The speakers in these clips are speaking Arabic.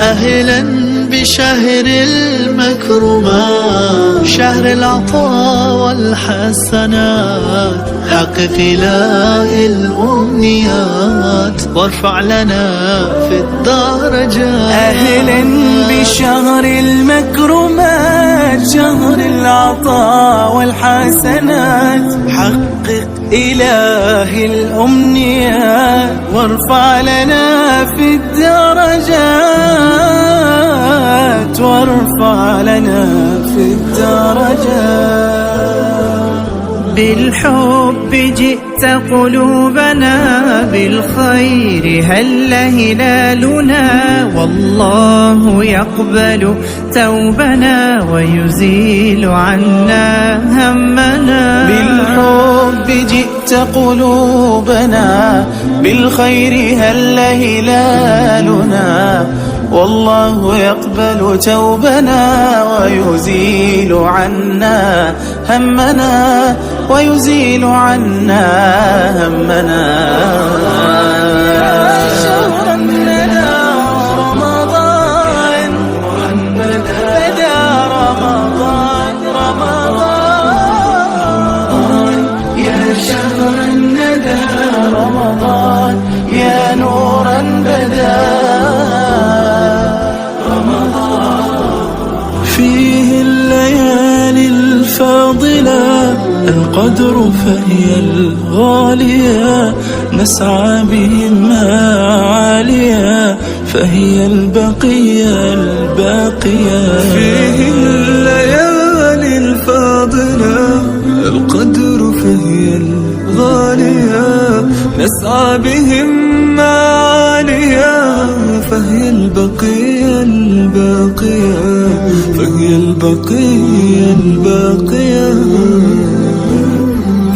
أهلا بشهر المكرمات، شهر العطاء والحسنات، حقق إله الأمنيات وارفع لنا في الدرجات. أهلا بشهر المكرمات، شهر العطاء والحسنات، حقق إله الأمنيات وارفع لنا في الدرجات، وارفع لنا في الدرجات. بالحب جئت قلوبنا، بالخير هل هلالنا، والله يقبل توبنا ويزيل عنا همنا. بالحب جئت قلوبنا، بالخير هل هلالنا، والله يقبل توبنا ويزيل عنا همنا، ويزيل عنا همنا. شهر لنا رمضان، بدا رمضان، رمضان يا شهر الندى، رمضان يا نورا بدا. فيه الليالي الفاضلة القدر فهي الغالية، نسعى بهما عالية فهي البقية الباقية. فيه الليالي الفاضلة القدر فهي الغالية، نسعى بهما عالية فهي البقية الباقية، فهي البقية الباقية.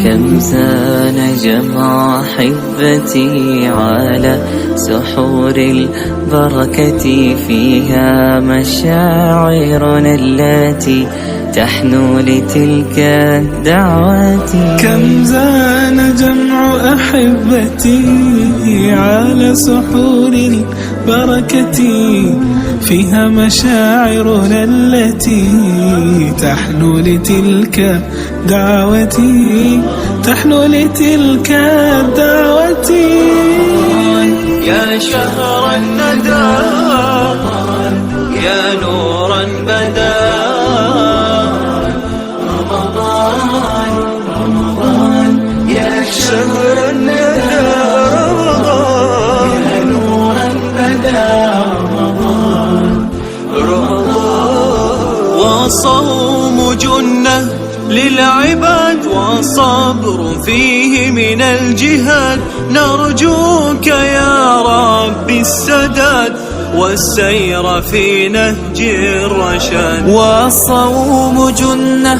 كم زان جمع أحبتي على سحور البركة، فيها مشاعرنا التي تحنو لتلك الدعوة. كم زان جمع أحبتي على سحور البركة، فيها مشاعرنا التي تحنو لتلك دعوتي، تحنو لتلك الدعوة. يا شهر الندى، يا نورا بدا، رمضان رمضان يا شهر الندى، رمضان يا نورا بدا، رمضان رمضان. والصوم جنة للعباد، وصبر فيه من الجهاد، نرجوك يا رب السداد والسير في نهج الرشاد. والصوم جنة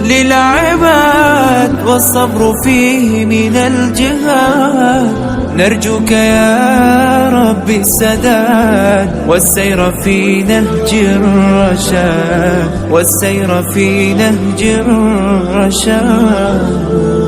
للعباد، والصبر فيه من الجهاد، نرجوك يا رب السداد والسير في نهج الرشاد، والسير في نهج الرشاد.